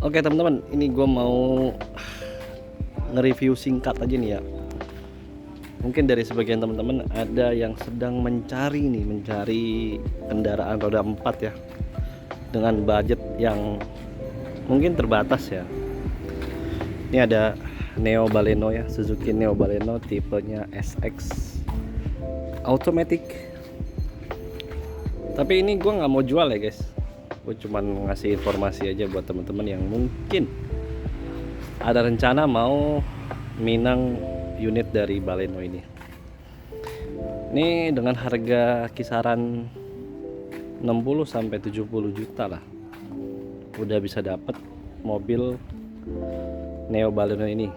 Oke teman-teman, ini gue mau nge-review singkat aja nih ya. Mungkin dari sebagian teman-teman ada yang sedang mencari kendaraan roda 4 ya, dengan budget yang mungkin terbatas ya. Ini ada Neo Baleno ya, Suzuki Neo Baleno tipenya SX automatic. Tapi ini gue nggak mau jual ya guys, gue cuman ngasih informasi aja buat teman-teman yang mungkin ada rencana mau minang unit dari Baleno ini. Ini dengan harga kisaran 60 sampai 70 juta lah, udah bisa dapat mobil Neo Baleno ini.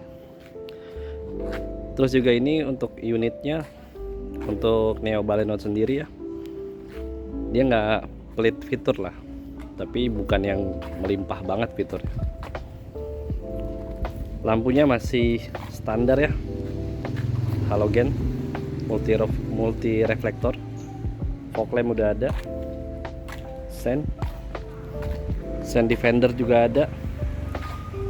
Terus juga ini untuk unitnya, untuk Neo Baleno sendiri ya, dia nggak pelit fitur lah, tapi bukan yang melimpah banget fiturnya. Lampunya masih standar ya, halogen, multi reflektor. Fog lamp udah ada, sen defender juga ada.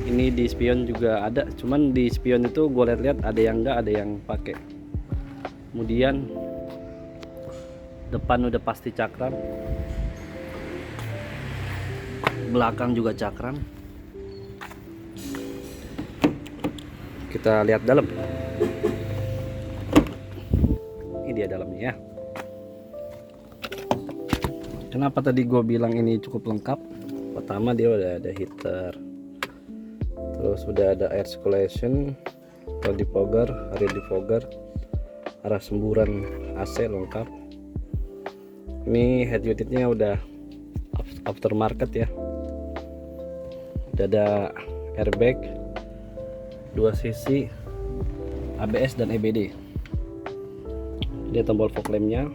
Ini di spion juga ada, cuman di spion itu gue lihat ada yang enggak, ada yang pakai. Kemudian depan udah pasti cakram, belakang juga cakram. Kita lihat dalam. Ini dia dalamnya ya. Kenapa tadi gue bilang ini cukup lengkap? Pertama, dia udah ada heater, terus udah ada air circulation, front defogger, rear defogger, arah semburan AC lengkap. Ini head unitnya udah aftermarket ya. Udah ada airbag, 2 sisi, ABS dan EBD. Dia tombol fog lampnya.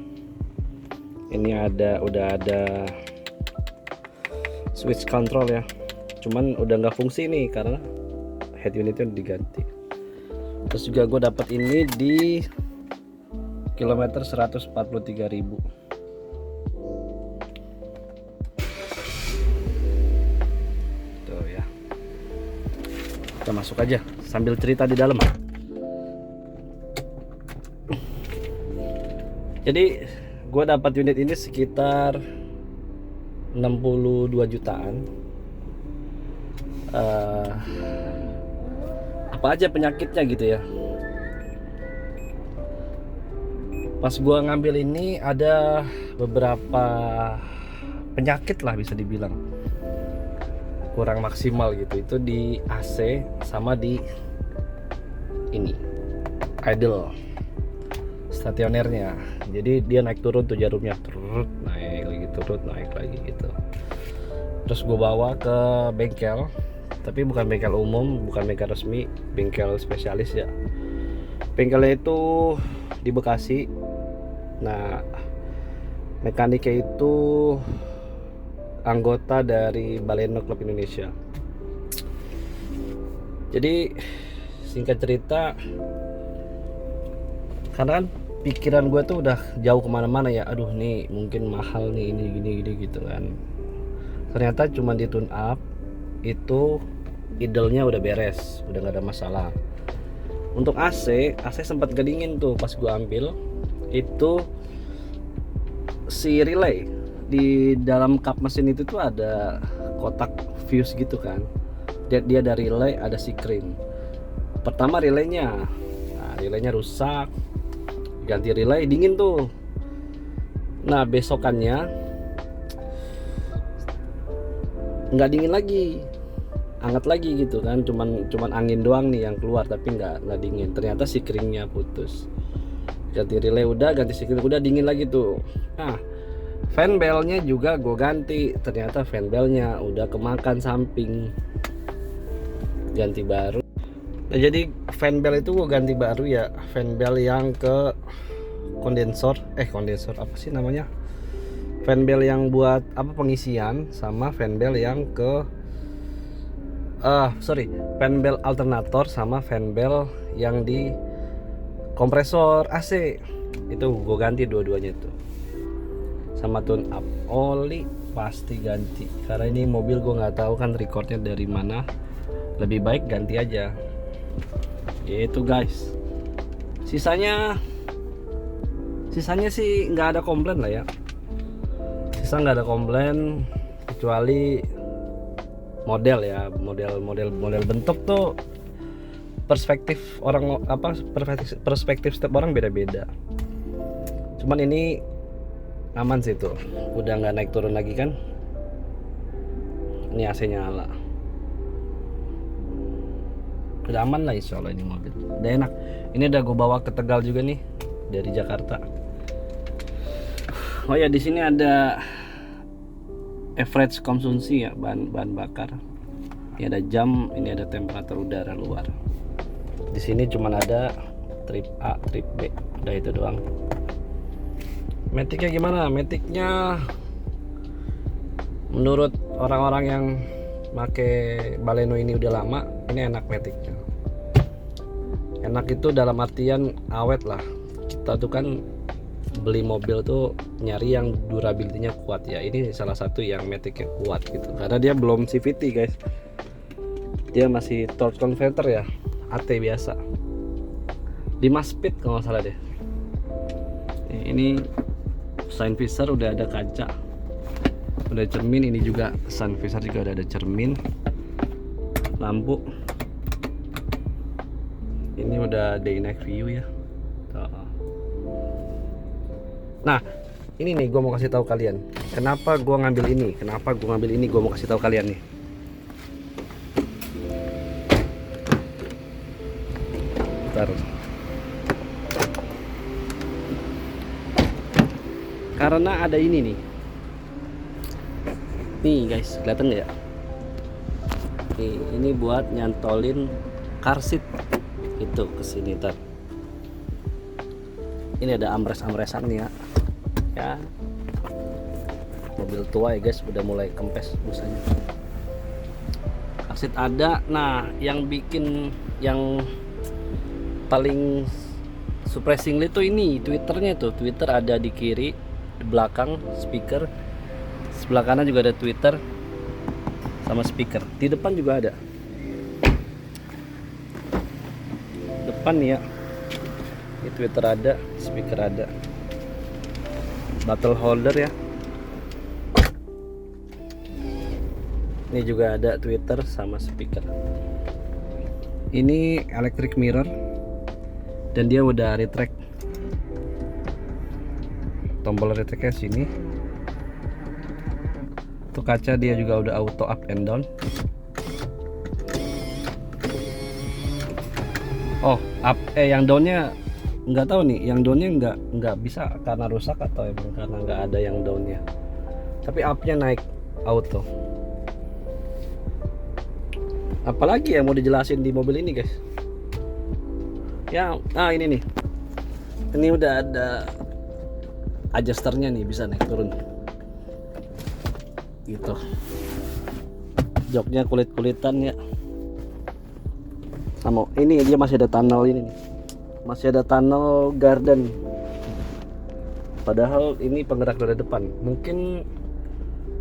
Ini udah ada switch control ya. Cuman udah nggak fungsi nih karena head unitnya udah diganti. Terus juga gue dapat ini di kilometer 143.000. Kita masuk aja sambil cerita di dalam. Jadi gue dapat unit ini sekitar 62 jutaan. Apa aja penyakitnya gitu ya. Pas gue ngambil ini ada beberapa penyakit lah bisa dibilang kurang maksimal gitu. Itu di AC sama di ini idle stasionernya. Jadi dia naik turun tuh jarumnya, turut naik lagi, turut naik lagi gitu. Terus gue bawa ke bengkel, tapi bukan bengkel umum, bukan bengkel resmi, bengkel spesialis ya. Bengkelnya itu di Bekasi. Nah, mekaniknya itu anggota dari Baleno Club Indonesia. Jadi singkat cerita, karena kan pikiran gue tuh udah jauh kemana-mana ya. Aduh nih mungkin mahal nih, ini gini gitu kan. Ternyata cuma di tune up itu idle-nya udah beres, udah gak ada masalah. Untuk AC sempat gak dingin tuh pas gue ambil. Itu si relay di dalam kap mesin itu tuh ada kotak fuse gitu kan. Dia ada relay, ada sikring. Pertama relaynya rusak, ganti relay, dingin tuh. Nah besokannya nggak dingin lagi, hangat lagi gitu kan. Cuman angin doang nih yang keluar, tapi nggak dingin. Ternyata sikringnya putus. Ganti relay udah, ganti sikring udah, dingin lagi tuh. Nah fan belnya juga gue ganti, ternyata fan belnya udah kemakan samping, ganti baru. Nah, jadi fan belt itu gue ganti baru ya, fan belt yang ke kondensor apa sih namanya, fan belt yang buat apa pengisian, sama fan belt yang ke fan belt alternator sama fan belt yang di kompresor AC. Itu gue ganti dua-duanya itu, sama tune up. Oli pasti ganti, karena ini mobil gue nggak tahu kan recordnya dari mana, lebih baik ganti aja. Itu guys, sisanya sih nggak ada komplain lah ya, nggak ada komplain, kecuali model ya, model bentuk tuh perspektif orang perspektif setiap orang beda-beda. Cuman ini aman sih tuh, udah nggak naik turun lagi kan. Ini AC nyala, udah aman lah insya Allah ini mobil, udah enak. Ini udah gue bawa ke Tegal juga nih dari Jakarta. Oh ya, di sini ada average konsumsi ya, bahan bakar. Ini ada jam, ini ada temperatur udara luar. Di sini cuma ada trip A, trip B, udah itu doang. Maticnya gimana? Maticnya menurut orang-orang yang pakai Baleno ini udah lama, ini enak Maticnya. Enak itu dalam artian awet lah. Kita tuh kan beli mobil tuh nyari yang durability-nya kuat ya. Ini salah satu yang Maticnya kuat gitu, karena dia belum CVT guys, dia masih torque converter ya, AT biasa 5 speed kalau nggak salah deh. Ini sun visor udah ada kaca, udah cermin. Ini juga sun visor juga udah ada cermin. Lampu ini udah day night view ya. Nah ini nih gue mau kasih tahu kalian kenapa gue ngambil ini, gue mau kasih tahu kalian nih. Bentar. Karena ada ini nih guys, kelihatan nggak ya? Ini buat nyantolin car seat itu ke sini tar. Ini ada amres-amresan nih ya. Mobil tua ya guys, udah mulai kempes busanya. Car seat ada. Nah, yang bikin yang paling surprisingly tuh ini Twitternya tuh. Twitter ada di kiri, di belakang speaker. Sebelah kanan juga ada Twitter sama speaker. Di depan juga ada. Depan nih ya. Ini Twitter ada, speaker ada. Bottle holder ya. Ini juga ada Twitter sama speaker. Ini electric mirror dan dia udah retract. Tombol retractnya sini. Tuh kaca dia juga udah auto up and down. Oh, up yang downnya nggak tahu nih. Yang downnya nggak bisa karena rusak atau emang karena nggak ada yang downnya. Tapi upnya naik auto. Apalagi yang mau dijelasin di mobil ini guys? Ya, ini nih. Ini udah ada adjusternya nih, bisa naik turun. Gitu. Joknya kulit-kulitan ya. Sama ini dia masih ada tunnel ini nih. Masih ada tunnel garden. Padahal ini penggerak roda depan. Mungkin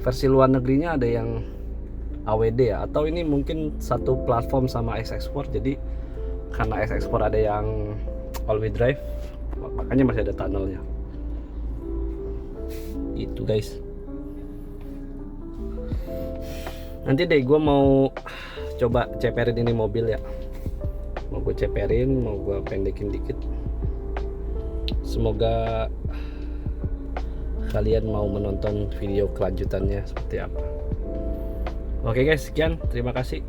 versi luar negerinya ada yang AWD ya, atau ini mungkin satu platform sama X-Export. Jadi karena X-Export ada yang all wheel drive, makanya masih ada tunnelnya. Itu guys. Nanti deh gue mau coba ceperin ini mobil ya. Mau gue ceperin, mau gue pendekin dikit. Semoga kalian mau menonton video kelanjutannya seperti apa. Oke guys, sekian, terima kasih.